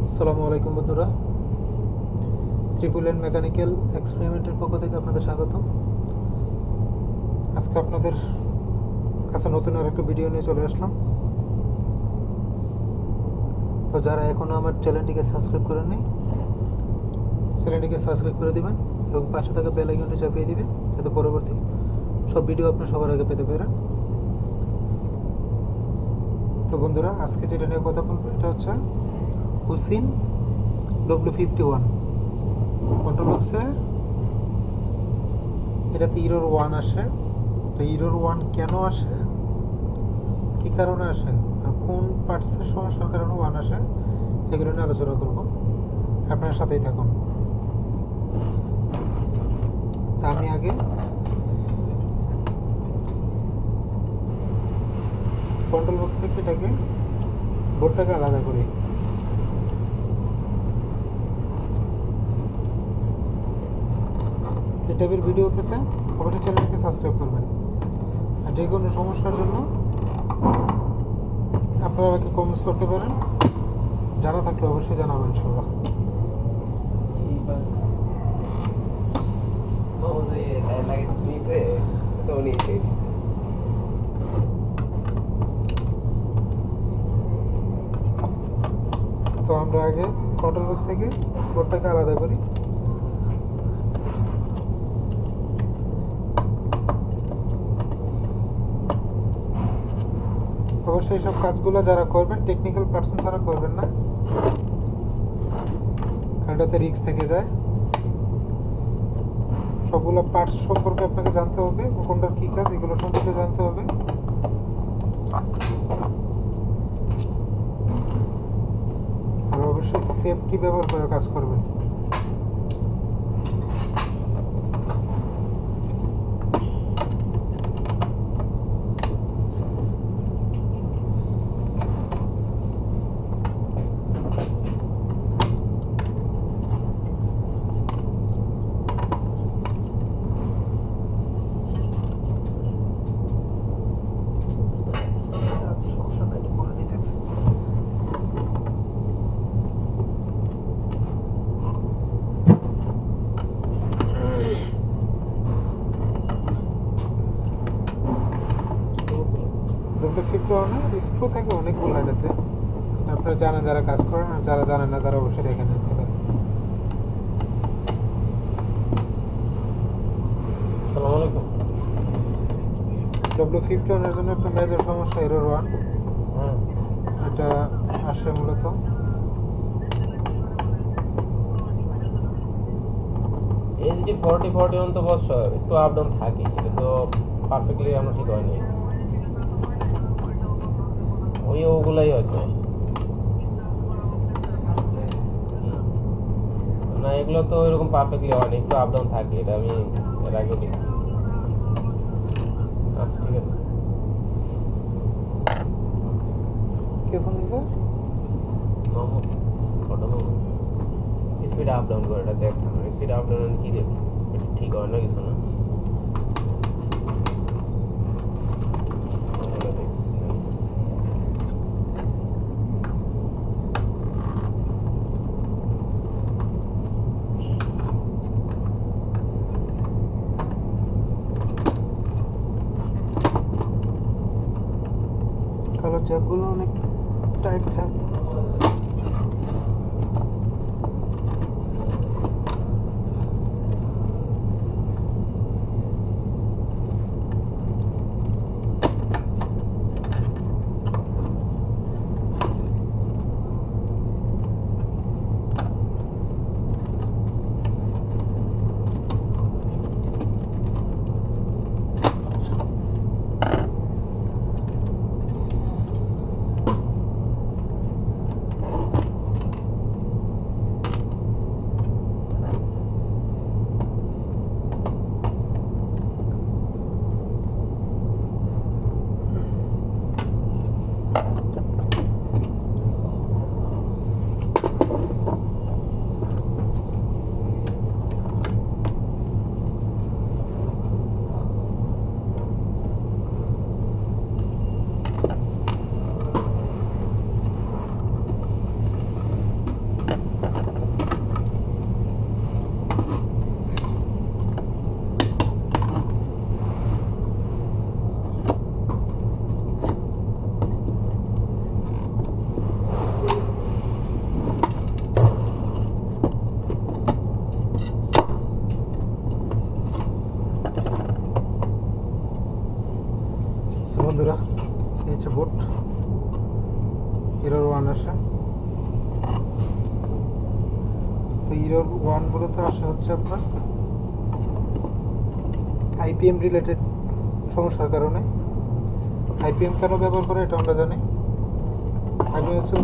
আসসালামু আলাইকুম বন্ধুরা, ট্রিপল এন মেকানিক্যাল এক্সপেরিমেন্টের পক্ষ থেকে আপনাদের স্বাগতম। আজকে আপনাদের কাছে নতুন আর একটা ভিডিও নিয়ে চলে আসলাম। তো যারা এখনও আমার চ্যানেলটিকে সাবস্ক্রাইব করেননি, চ্যানেলটিকে সাবস্ক্রাইব করে দিবেন এবং পাশে থাকা বেল আইকনটি চাপিয়ে দিবেন, যাতে পরবর্তী সব ভিডিও আপনি সবার আগে পেতে পারেন। তো বন্ধুরা, আজকে যেটা নিয়ে কথা বলবো এটা হচ্ছে hsing W71 কন্ট্রোল বক্সের। এটাতে ইরর 1 আসে। তো ইরর 1 কেন আসে, কী কারণে আসে, আর কোন পার্টসের সমস্যার কারণে 1 আসে, এগুলো নিয়ে আলোচনা করব। আপনার সাথেই থাকুন। তা আমি আগে কন্ট্রোল বক্স থেকে এটাকে বোর্ডটাকে আলাদা করি। এই টাইপের ভিডিও পেতে অবশ্যই চ্যানেলকে সাবস্ক্রাইব করবেন। আর যে কোনো সমস্যার জন্য আপনারা আমাকে কমেন্টস করতে পারেন, জানা থাকলে অবশ্যই জানাবেন ইনশাআল্লাহ। তো আমরা আগে কন্ট্রোল বক্স থেকে বোর্ডটাকে আলাদা করি। অবশ্যই সব কাজগুলো যারা করবেন টেকনিক্যাল পারসন ছাড়া করবেন না, কারণ এটাতে রিস্ক থেকে যায়। সবগুলো পার্টস সম্পর্কে আপনাকে জানতে হবে, কোনটার কী কাজ এগুলো সম্পর্কে জানতে হবে। আর অবশ্যই সেফটি ব্যবহার করে কাজ করবেন। স্ক্রু থাকে অনেকগুলো এটাতে, আপনারা জানেন যারা কাজ করেন, আর যারা জানেন না তারা অবশ্যই দেখে নিতে পারেন। আসসালামু আলাইকুম। W51 এর জন্য একটা মেজর সমস্যা এরর 1। এটা আসে মূলত HD 4041 তো বস একটু আপ ডাউন থাকে, কিন্তু পারফেক্টলি আমরা ঠিক হয়নি। ওগুলাই হয়তো না, এগুলো তো এরকম পারফেক্টলি হয়নি, একটু আপ ডাউন থাকে। এটা আমি এর আগে দেখছি। আচ্ছা, ঠিক আছে। কে ফোন দিছে? Mahmud, photo Mahmud. Speed up down করে এটা দেখ। স্পিড আপ ডাউন কি দেখবো, এটা ঠিক হয় না কিছু না। কালো জ্যাকগুলো অনেক টাইট থাকে। এরর 1 মূলত আসে হচ্ছে আপনার আইপিএম রিলেটেড সমস্যার কারণে। আইপিএম কেন ব্যবহার করে এটা আমরা জানি। আইপিএম হচ্ছে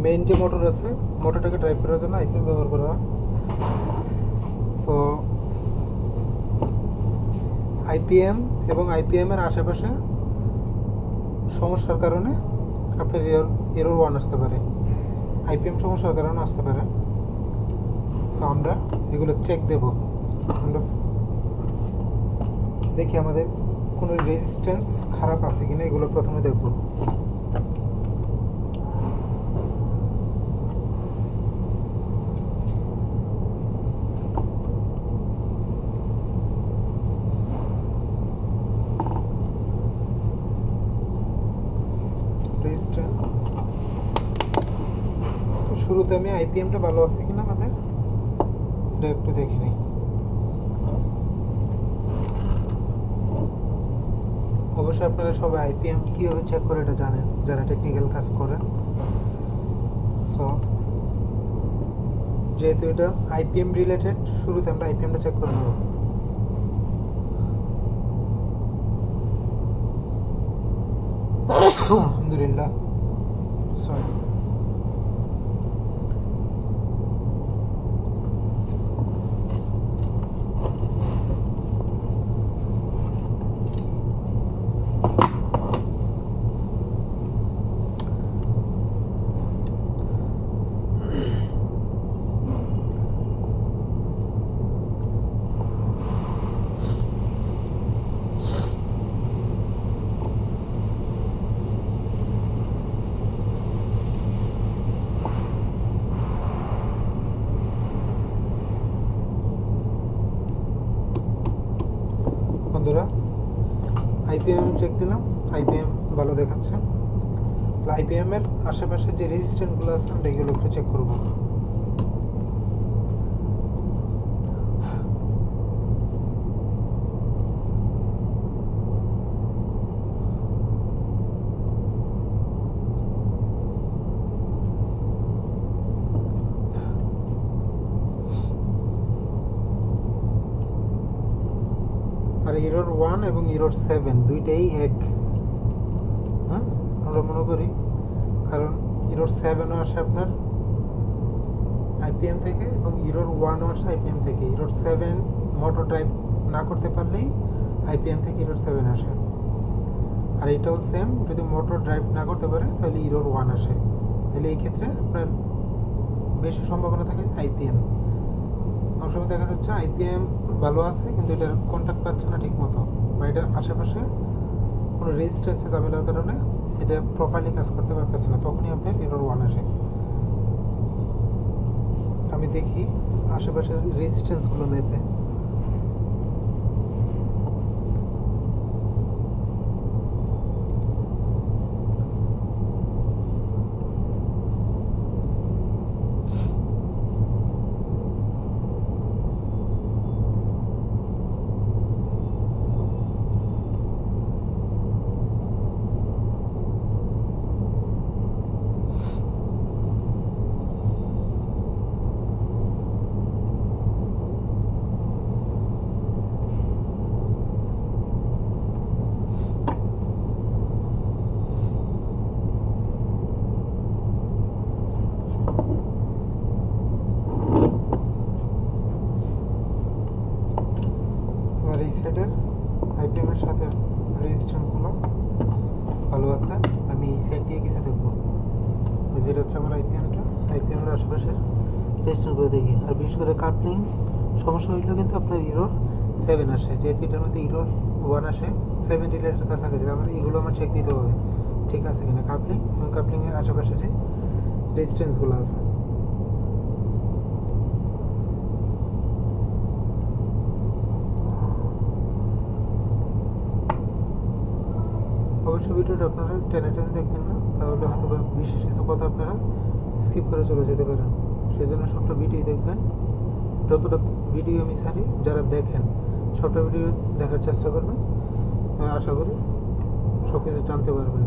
মেইন যে মোটর আছে, মোটরটাকে ড্রাইভ করার জন্য আইপিএম ব্যবহার করা হয়। তো আইপিএম এবং আইপিএম এর আশেপাশে সমস্যার কারণে আপনার এরর 1 আসতে পারে, আইপিএম সমস্যার কারণে আসতে পারে। তো আমরা এগুলো চেক দেব। আমরা দেখি আমাদের কোনো রেজিস্ট্যান্স খারাপ আছে কিনা, এগুলো প্রথমে দেখব। শুরুতে আমি আইপিএমটা ভালো আছে কিনা আমাদের এটা একটু দেখে নিই। অবশ্যই আপনারা সবাই আইপিএম কীভাবে চেক করে এটা জানেন, যারা টেকনিক্যাল কাজ করেন। সো যেহেতু এটা আইপিএম রিলেটেড, শুরুতে আমরা আইপিএমটা চেক করে নেব। আলহামদুলিল্লাহ, সরি। বন্ধুরা, আইপিএম চেক দিলাম, আইপিএম ভালো দেখাচ্ছে। আইপিএম এর আশেপাশে যে রেজিস্ট্যান্সগুলো আছে আমরা এগুলো একটু চেক করব। আর এরর 1 এবং এরর 7 দুইটাই এক, হ্যাঁ আমরা মনে করি, কারণ এরর 7ও আসে আপনার আইপিএম থেকে এবং এরর 1ও আসে আইপিএম থেকে। এরর 7 মোটর ড্রাইভ না করতে পারলেই আইপিএম থেকে এরর 7 আসে। আর এটাও সেম, যদি মোটর ড্রাইভ না করতে পারে তাহলে এরর 1 আসে। তাহলে এই ক্ষেত্রে আপনার বেশি সম্ভাবনা থাকে আইপিএম। অনেক সময় দেখা যাচ্ছে আইপিএম ভালো আছে কিন্তু এটার কন্ট্যাক্ট পাচ্ছে না ঠিক মতো, বা এটার আশেপাশে কোনো রেজিস্ট্যান্সে ঝামেলার কারণে এটা প্রপারলি কাজ করতে পারতেছে না, তখনই আপনার এরর 1 আসে। আমি দেখি আশেপাশের রেজিস্ট্যান্সগুলো মেপে। এই সাইডের আইপিএম এর সাথে রেজিস্ট্যান্সগুলো ভালো আছে। আমি এই সাইড দিয়ে কিছু দেখবো, যেটা হচ্ছে আমার আইপিএম এর আশেপাশের রেজিস্ট্যান্সগুলো দেখি। আর বিশেষ করে কাপলিং সমস্যা হইলেও কিন্তু আপনার এরর 7 আসে, যেহেতু এটার মধ্যে এরর 1 আসে, 7 রিলেটেড কাছাকাছি। আমার এগুলো আমার চেক দিতে হবে ঠিক আছে কিনা, কাপলিং এবং কাপলিংয়ের আশেপাশে যে রেজিস্ট্যান্সগুলো আছে। অবশ্যই ভিডিওটা আপনারা টেনে দেখবেন না, তাহলে হয়তো বিশেষ কিছু কথা আপনারা স্কিপ করে চলে যেতে পারেন। সেই জন্য সবটা ভিডিও দেখবেন। যতটা ভিডিও আমি ছাড়ি, যারা দেখেন সবটা ভিডিও দেখার চেষ্টা করবেন, আশা করি সব কিছু জানতে পারবেন।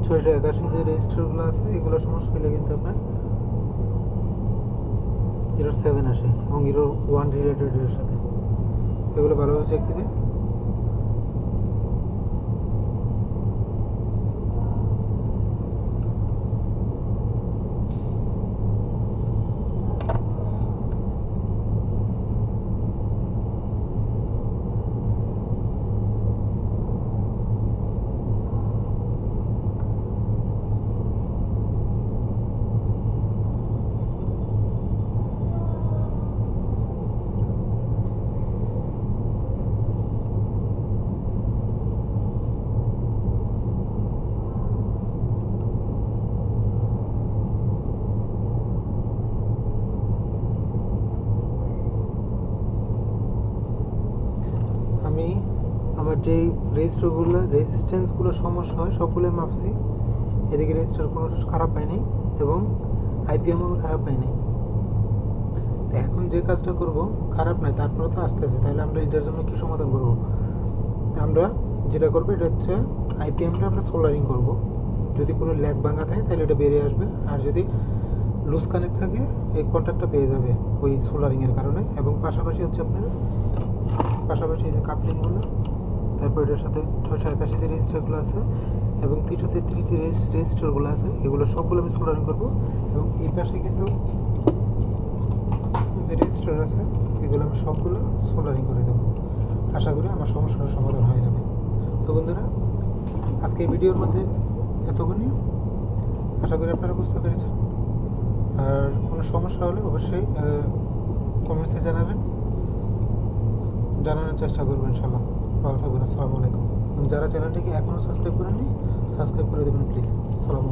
681 যে রেজিস্টারগুলো আছে এগুলো সমস্যা হলে কিন্তু আপনার এরর 7 আসে এবং এরর 1 রিলেটেড এর সাথে, সেগুলো ভালোভাবে চেক দিবেন। আমি আমার যেই রেজিস্ট্যান্সগুলো সমস্যা হয় সবগুলো মাপছি, এদিকে রেজিস্টার কোনো খারাপ পাইনি এবং আইপিএমও আমি খারাপ পাইনি। তো এখন যে কাজটা করব, খারাপ নয় তারপরে তো আসতেছে, তাহলে আমরা এটার জন্য কী সমাধান করব? আমরা যেটা করবো এটা হচ্ছে আইপিএমটা আমরা সোল্ডারিং করব। যদি কোনো ল্যাগ ভাঙা থাকে তাহলে এটা বেরিয়ে আসবে, আর যদি লুজ কানেক্ট থাকে এই কন্ট্যাক্টটা পেয়ে যাবে ওই সোল্ডারিংয়ের কারণে। এবং পাশাপাশি হচ্ছে আপনার পাশাপাশি এই যে কাপলিংগুলো, তারপর এটার সাথে 681 যে রেজিস্টারগুলো আছে এবং 333 যে রেজিস্টারগুলো আছে এগুলো সবগুলো আমি সোল্ডারিং করবো। এবং এই পাশে কিছু যে রেজিস্টার আছে এগুলো আমি সবগুলো সোল্ডারিং করে দেবো। আশা করি আমার সমস্যার সমাধান হয়ে যাবে। তো বন্ধুরা, আজকে এই ভিডিওর মধ্যে এতক্ষণই, আশা করি আপনারা বুঝতে পেরেছেন। আর কোনো সমস্যা হলে অবশ্যই কমেন্টসে জানাবেন, জানানোর চেষ্টা করবেন ইনশাআল্লাহ। ভালো থাকবেন, আসসালামু আলাইকুম। এবং যারা চ্যানেলটিকে এখনও সাবস্ক্রাইব করেননি সাবস্ক্রাইব করে দেবেন প্লিজ। আসসালামু আলাইকুম।